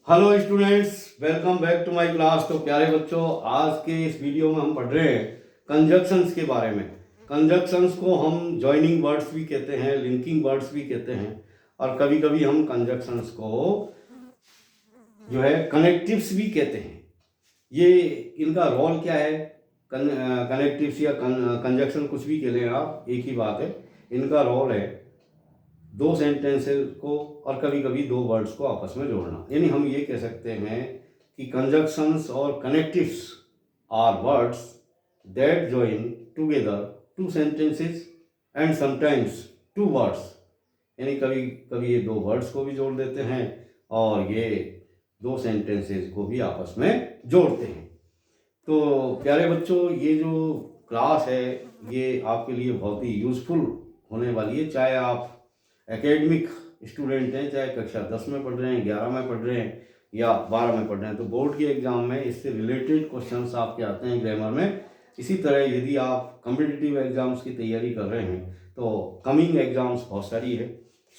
Hello students, welcome back to my class. तो प्यारे बच्चों, आज के इस वीडियो में हम पढ़ रहे हैं कंजक्शंस के बारे में। कंजक्शंस को हम जॉइनिंग वर्ड्स भी कहते हैं, लिंकिंग वर्ड्स भी कहते हैं, और कभी कभी हम कंजक्शंस को जो है कनेक्टिव्स भी कहते हैं। ये इनका रोल क्या है? कनेक्टिव्स या कंजक्शन कुछ भी कह लें आप, एक ही बात है। इनका रोल है दो सेंटेंसेस को और कभी कभी दो वर्ड्स को आपस में जोड़ना। यानी हम ये कह सकते हैं कि कंजक्शंस और connectives are words that join together two sentences and sometimes two words. यानी कभी कभी ये दो वर्ड्स को भी जोड़ देते हैं और ये दो सेंटेंसेस को भी आपस में जोड़ते हैं। तो प्यारे बच्चों, ये जो क्लास है ये आपके लिए बहुत ही यूज़फुल होने वाली है। चाहे आप एकेडमिक स्टूडेंट हैं, चाहे कक्षा 10 में पढ़ रहे हैं, 11 में पढ़ रहे हैं या 12 में पढ़ रहे हैं, तो बोर्ड के एग्ज़ाम में इससे रिलेटेड क्वेश्चंस आपके आते हैं ग्रामर में। इसी तरह यदि आप कॉम्पिटिटिव एग्ज़ाम्स की तैयारी कर रहे हैं तो कमिंग एग्ज़ाम्स बहुत सारी है,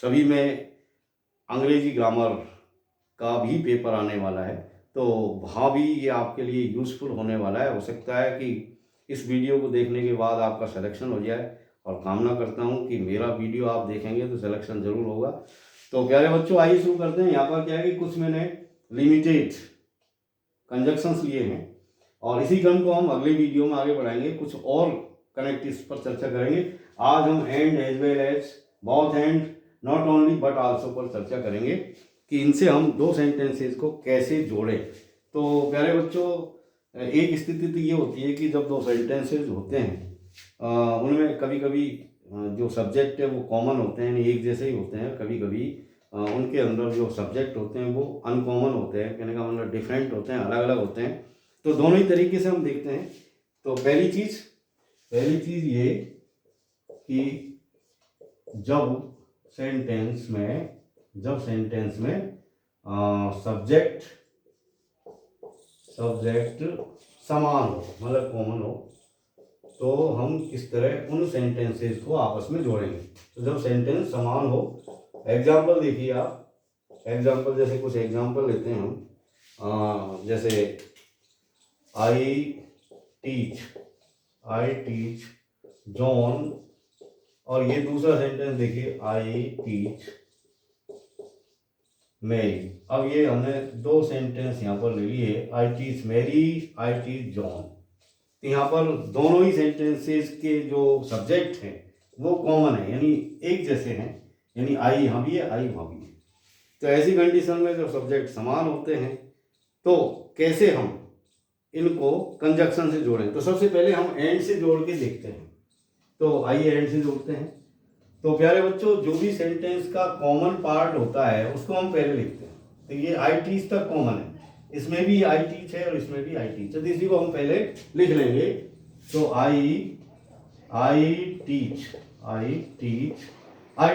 सभी में अंग्रेजी ग्रामर का भी पेपर आने वाला है। तो वहाँ भी ये आपके लिए यूज़फुल होने वाला है। हो सकता है कि इस वीडियो को देखने के बाद आपका सिलेक्शन हो जाए, और कामना करता हूँ कि मेरा वीडियो आप देखेंगे तो सिलेक्शन ज़रूर होगा। तो प्यारे बच्चों, आइए शुरू करते हैं। यहाँ पर क्या है कि कुछ मैंने लिमिटेड कंजक्शंस लिए हैं और इसी क्रम को हम अगले वीडियो में आगे बढ़ाएंगे, कुछ और कनेक्टिव्स पर चर्चा करेंगे। आज हम and as well as, both and, not only but also पर चर्चा करेंगे कि इनसे हम दो सेंटेंसेस को कैसे जोड़ें। तो प्यारे बच्चों, एक स्थिति तो ये होती है कि जब दो सेंटेंसेस होते हैं उनमें कभी कभी जो सब्जेक्ट है वो कॉमन होते हैं, एक जैसे ही होते हैं। कभी कभी उनके अंदर जो सब्जेक्ट होते हैं वो अनकॉमन होते हैं, कहने का मतलब डिफरेंट होते हैं, अलग अलग होते हैं। तो दोनों ही तरीके से हम देखते हैं। तो पहली चीज़ ये कि जब सेंटेंस में सब्जेक्ट समान हो, मतलब कॉमन हो, तो हम किस तरह उन सेंटेंसेस को आपस में जोड़ेंगे। तो जब सेंटेंस समान हो, एग्जाम्पल देखिए आप, एग्जाम्पल जैसे कुछ एग्जाम्पल लेते हैं हम। जैसे आई टीच जॉन, और ये दूसरा सेंटेंस देखिए, आई टीच मैरी। अब ये हमने दो सेंटेंस यहाँ पर ले लिए, I teach Mary, I teach John. तो यहाँ पर दोनों ही सेंटेंसेस के जो सब्जेक्ट हैं वो कॉमन है, यानी एक जैसे हैं। यानी आई यहाँ भी है, आई वहाँ भी है। तो ऐसी कंडीशन में जब सब्जेक्ट समान होते हैं तो कैसे हम इनको कंजक्शन से जोड़ें। तो सबसे पहले हम एंड से जोड़ के देखते हैं। तो आइए एंड से जोड़ते हैं। तो प्यारे बच्चों, जो भी सेंटेंस का कॉमन पार्ट होता है उसको हम पहले लिखते हैं। तो ये आई टीच तक कॉमन है, इसमें भी आई टीच है और इसमें भी आई टीच है, तो इसी को हम पहले लिख लेंगे। तो आई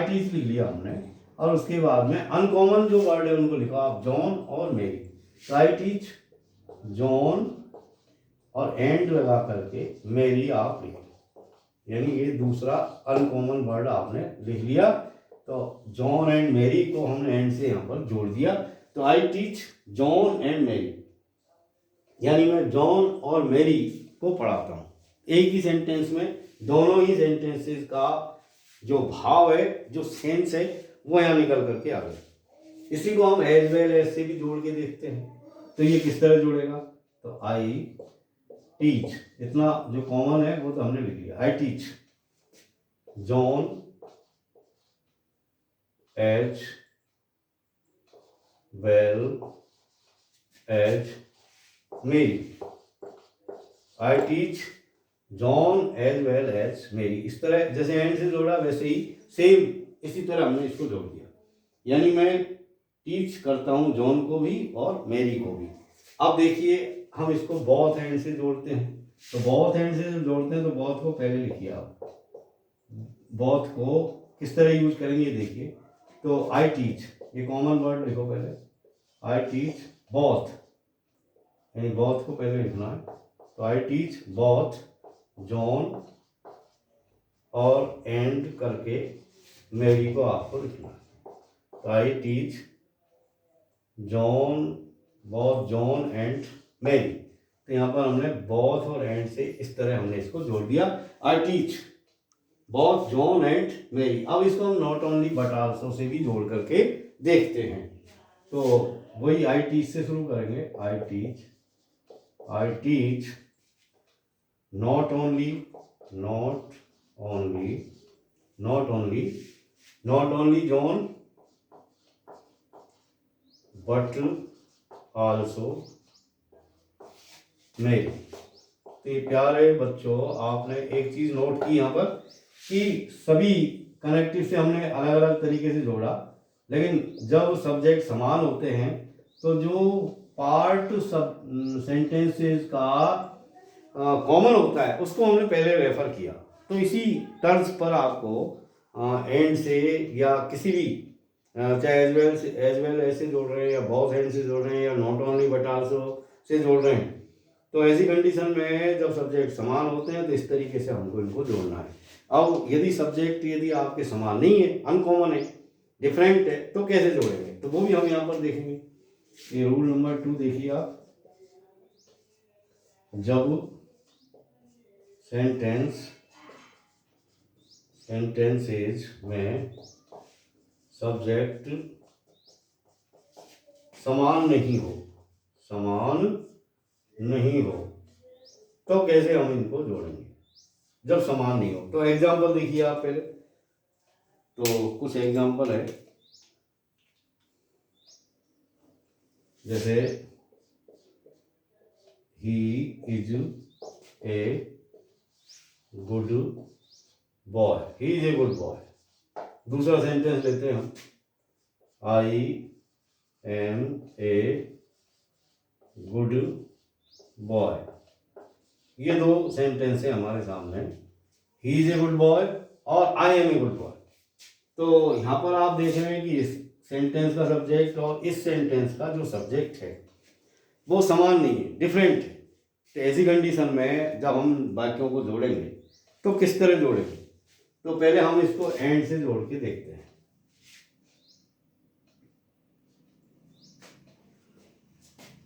टीच लिख लिया हमने, और उसके बाद में अनकॉमन जो वर्ड है उनको लिखा आप, जॉन और मेरी। तो आई टीच जॉन और एंड लगा करके मेरी आप लिखो, यानी ये दूसरा अनकॉमन वर्ड आपने लिख लिया। तो जॉन एंड मेरी को हमने एंड से यहाँ पर जोड़ दिया। तो आई टीच जॉन एंड मेरी, यानी मैं जॉन और मेरी को पढ़ाता हूँ। एक ही सेंटेंस में दोनों ही सेंटेंसेस का जो भाव है, जो सेंस है, वो यहाँ निकल करके आ गया। इसी को हम एज वेल एज से भी जोड़ के देखते हैं। तो ये किस तरह जुड़ेगा? तो आई टीच, इतना जो कॉमन है वो तो हमने लिख लिया। I teach John as well as Mary, I teach John as well as Mary. इस तरह जैसे एंड से जोड़ा वैसे ही सेम इसी तरह हमने इसको जोड़ दिया, यानी मैं टीच करता हूं जॉन को भी और मेरी को भी। अब देखिए हम इसको बोथ एंड से जोड़ते हैं। तो बोथ एंड से जोड़ते हैं तो बोथ को पहले लिखिए आप। बोथ को किस तरह यूज करेंगे देखिए। तो आई टीच, ये कॉमन वर्ड लिखो पहले, आई टीच बोथ, यानी बोथ को पहले लिखना है। तो आई टीच बोथ जॉन और एंड करके मेरी को आपको लिखना है। तो I teach John, both John and Mary. तो यहाँ पर हमने बॉथ और एंड से इस तरह हमने इसको जोड़ दिया। I teach both John and Mary. अब इसको हम not only but also say भी जोड़ करके देखते हैं। तो वही आई टीच से शुरू करेंगे। I teach not only John but also Mary. तो ये प्यारे बच्चों, आपने एक चीज नोट की यहाँ पर कि सभी कनेक्टिव से हमने अलग अलग तरीके से जोड़ा, लेकिन जब सब्जेक्ट समान होते हैं तो जो पार्ट सब सेंटेंसेस का कॉमन होता है उसको हमने पहले रेफर किया। तो इसी तर्ज पर आपको एंड से या किसी भी चाहे एज वेल ऐसे जोड़ रहे हैं या बहुत एंड से जोड़ रहे हैं या not only but also say जोड़ रहे हैं, तो ऐसी कंडीशन में जब सब्जेक्ट समान होते हैं तो इस तरीके से हमको इनको जोड़ना है। अब यदि सब्जेक्ट यदि आपके समान नहीं है, अनकॉमन है, डिफरेंट है, तो कैसे जोड़ेंगे, तो वो भी हम यहाँ पर देखेंगे। ये रूल नंबर 2 देखिए आप। जब सेंटेंसेज में सब्जेक्ट समान नहीं हो तो कैसे हम इनको जोड़ेंगे जब समान नहीं हो। तो एग्जाम्पल देखिए आप पहले। तो कुछ एग्जाम्पल है, जैसे he is a good boy, he is a good boy. दूसरा सेंटेंस लेते हैं हम, I am a good boy. ये दो सेंटेंस है हमारे सामने, he is a good boy और I am a good boy. तो यहाँ पर आप देख रहे हैं कि इस सेंटेंस का सब्जेक्ट और इस सेंटेंस का जो सब्जेक्ट है वो समान नहीं है, डिफरेंट है। तो ऐसी कंडीशन में जब हम वाक्यों को जोड़ेंगे तो किस तरह जोड़ेंगे, तो पहले हम इसको एंड से जोड़ के देखते हैं।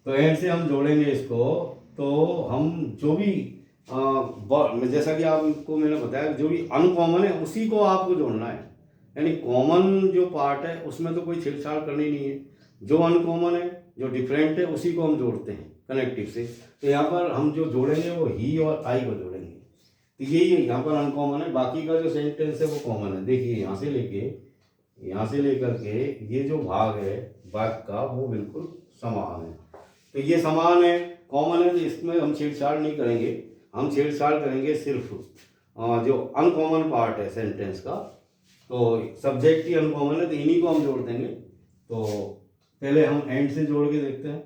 तो एंड से हम जोड़ेंगे इसको, तो हम जो भी जैसा कि आपको मैंने बताया, जो भी अनकॉमन है उसी को आपको जोड़ना है। यानी कॉमन जो पार्ट है उसमें तो कोई छेड़छाड़ करनी नहीं है, जो अनकॉमन है जो डिफरेंट है उसी को हम जोड़ते हैं कनेक्टिव से। तो यहाँ पर हम जो जोड़ेंगे वो ही और आई को जोड़ेंगे। तो यही यहाँ पर अनकॉमन है, बाकी का जो सेंटेंस है वो कॉमन है। देखिए यहाँ से लेकर के ये जो भाग है वाक्य का वो बिल्कुल समान है। तो ये समान है, कॉमन है, तो इसमें हम छेड़छाड़ नहीं करेंगे। हम छेड़छाड़ करेंगे सिर्फ जो अनकॉमन पार्ट है सेंटेंस का। तो सब्जेक्ट ही अनकॉमन है तो इन्हीं को हम जोड़ देंगे। तो पहले हम एंड से जोड़ के देखते हैं।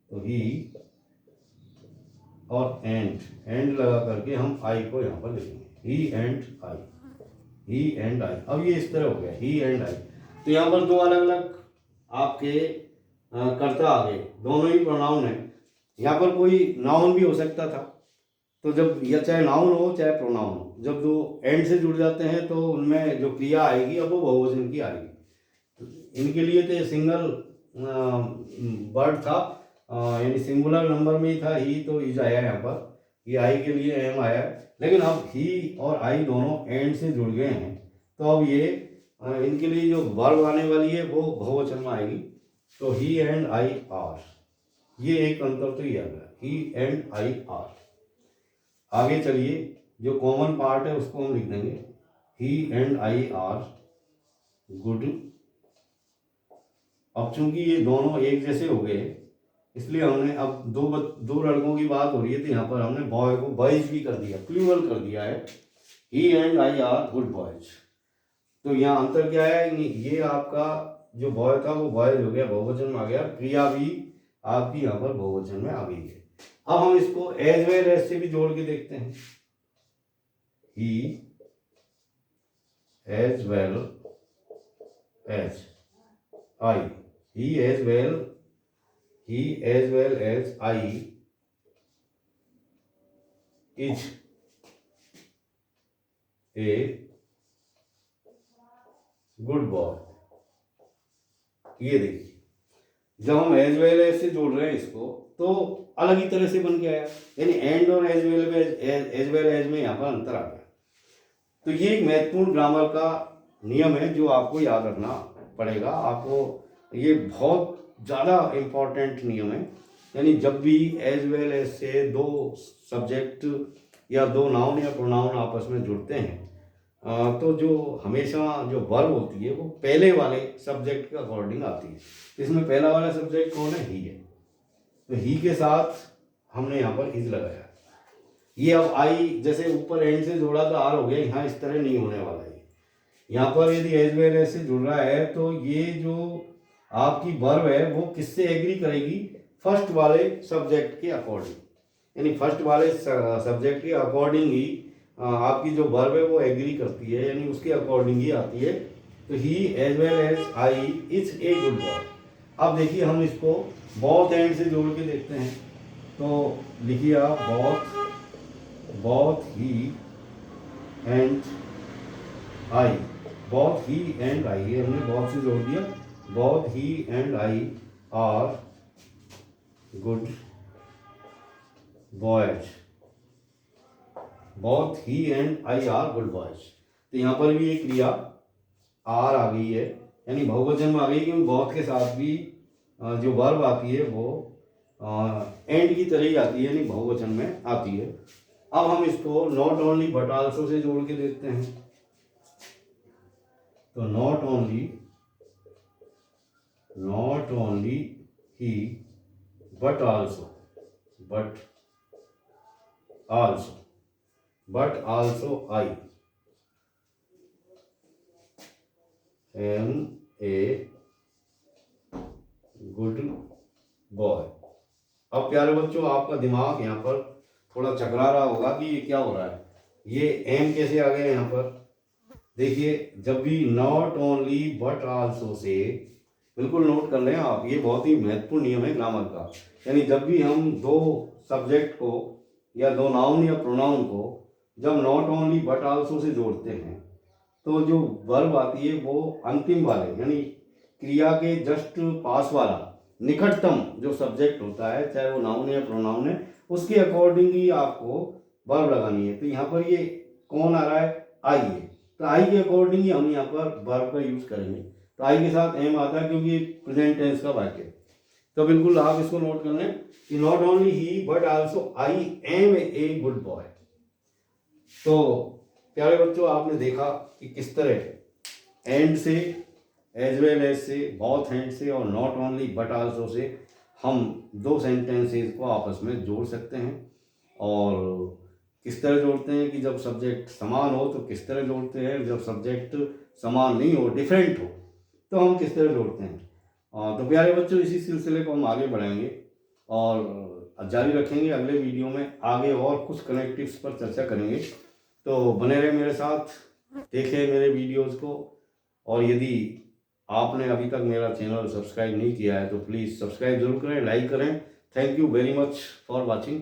तो ही और एंड लगा करके हम आई को यहाँ पर लिखेंगे, ही एंड आई। अब ये इस तरह हो गया, ही एंड आई। तो यहाँ पर दो अलग अलग आपके कर्ता आ गए, दोनों ही प्रोनाउन है। यहाँ पर कोई नाउन भी हो सकता था, तो जब या चाहे नाउन हो चाहे प्रोनाउन हो, जब दो एंड से जुड़ जाते हैं तो उनमें जो क्रिया आएगी अब वो बहुवचन की आएगी। तो इनके लिए तो ये सिंगल वर्ड था, यानी सिंगुलर नंबर में ही था ही, तो इज आया यहाँ पर, ये आई के लिए एम आया। लेकिन अब ही और आई दोनों एंड से जुड़ गए हैं, तो अब ये इनके लिए जो वर्ब आने वाली है वो बहुवचन में आएगी। तो ही एंड आई आर, ये एक अंतर तो ही आ गया, ही एंड आई आर। आगे चलिए, जो कॉमन पार्ट है उसको हम लिख देंगे, ही एंड आई आर गुड। अब चूंकि ये दोनों एक जैसे हो गए इसलिए हमने अब दो लड़कों की बात हो रही है तो यहाँ पर हमने बॉय को बॉयज भी कर दिया, प्लूरल कर दिया है, he and I are good boys. तो यहाँ अंतर क्या है, ये आपका जो बॉय था वो बॉयज हो गया, बहुवचन में आ गया, क्रिया भी आपकी यहाँ पर बहुवचन में आ गई है। अब हम इसको एज वेल एज से भी जोड़ के देखते हैं, he as well as I, he as well as I is a good boy. ये देखिए, जब हम एज वेल एज से जोड़ रहे हैं इसको तो अलग ही तरह से बन के आया, यानी एंड और एज वेल एज में यहाँ पर अंतर आ गया। तो ये एक महत्वपूर्ण ग्रामर का नियम है जो आपको याद रखना पड़ेगा। आपको ये बहुत ज़्यादा इम्पोर्टेंट नियम है, यानी जब भी एज वेल एज से दो सब्जेक्ट या दो नाउन या प्रोनाउन आपस में जुड़ते हैं तो जो हमेशा जो वर्ब होती है वो पहले वाले सब्जेक्ट के अकॉर्डिंग आती है। इसमें पहला वाला सब्जेक्ट कौन है? ही है। तो ही के साथ हमने यहाँ पर इज लगाया। ये अब आई जैसे ऊपर एंड से जोड़ा तो आर हो गया, यहाँ इस तरह नहीं होने वाला है। यहाँ पर यदि एज वेल एज से जुड़ रहा है तो ये जो आपकी वर्ब है वो किससे एग्री करेगी? फर्स्ट वाले सब्जेक्ट के अकॉर्डिंग, यानी फर्स्ट वाले सब्जेक्ट के अकॉर्डिंग ही आपकी जो वर्ब है वो एग्री करती है, यानी उसके अकॉर्डिंग ही आती है। तो he as well as I is a good boy. अब देखिए हम इसको बोथ एंड से जोड़ के देखते हैं। तो लिखिए आप both he and I, both he and आई, ये हमने बोथ से जोड़ दिया। Both he and I are good boys. Both he and I are good boys. तो यहाँ पर भी ये क्रिया आर आ गई है, यानी बहुवचन में आ गई, क्योंकि बोथ के साथ भी जो वर्ब आती है वो एंड की तरह ही आती है, यानी बहुवचन में आती है। अब हम इसको not only but also say जोड़ के देखते हैं। तो not only he but also I am a good boy. अब प्यारे बच्चों आपका दिमाग यहाँ पर थोड़ा चकरा रहा होगा कि ये क्या हो रहा है, ये एम कैसे आ गया यहाँ पर। देखिए जब भी not only but also say, बिल्कुल नोट कर लें आप, ये बहुत ही महत्वपूर्ण नियम है ग्रामर का। यानी जब भी हम दो सब्जेक्ट को या दो नाउन या प्रोनाउन को जब not only but also say जोड़ते हैं तो जो वर्ब आती है वो अंतिम वाले, यानी क्रिया के जस्ट पास वाला निकटतम जो सब्जेक्ट होता है, चाहे वो नाउन है या प्रोनाउन है, उसके अकॉर्डिंग ही आपको वर्ब लगानी है। तो यहाँ पर ये कौन आ रहा है? आई है। तो आई के अकॉर्डिंग ही हम यहाँ पर वर्ब का यूज करेंगे। तो आई के साथ एम आता है क्योंकि प्रेजेंट टेंस का वाक्य। तो बिल्कुल आप इसको नोट कर लें कि not only he but also I am a good boy. तो प्यारे बच्चों आपने देखा कि किस तरह एंड से, एज वेल एज से, बोथ एंड से और not only but also say हम दो सेंटेंसेस को आपस में जोड़ सकते हैं। और किस तरह जोड़ते हैं कि जब सब्जेक्ट समान हो तो किस तरह जोड़ते हैं, जब सब्जेक्ट समान नहीं हो, डिफरेंट हो, तो हम किस तरह जोड़ते हैं। तो प्यारे बच्चों इसी सिलसिले को हम आगे बढ़ाएंगे और जारी रखेंगे। अगले वीडियो में आगे और कुछ कनेक्टिव्स पर चर्चा करेंगे। तो बने रहे मेरे साथ, देखें मेरे वीडियोज़ को। और यदि आपने अभी तक मेरा चैनल सब्सक्राइब नहीं किया है तो प्लीज़ सब्सक्राइब जरूर करें, लाइक करें। Thank you very much for watching.